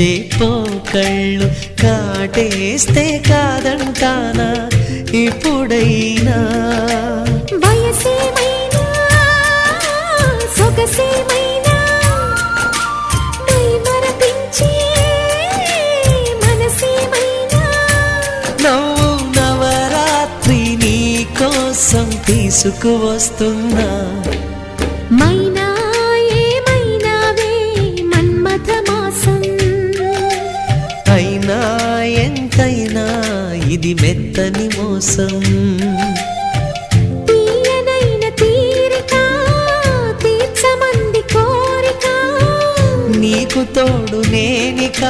గుచ్చి పోకళ్ళు కాటేస్తే కాదంటానా ఇప్పుడైనా వయసేమైనా సొగసేమైనా మరపించే మనసేమైనా నవ్వు నవరాత్రి నీ కోసం తీసుకువస్తున్నా మైనా ఏమైనావే మన్మథ మాసం అయినా ఎంతైనా ఇది మెత్తని మోసం తీయనైన తీరిక తీర్చమంది కోరిక నీకు తోడు నేనిక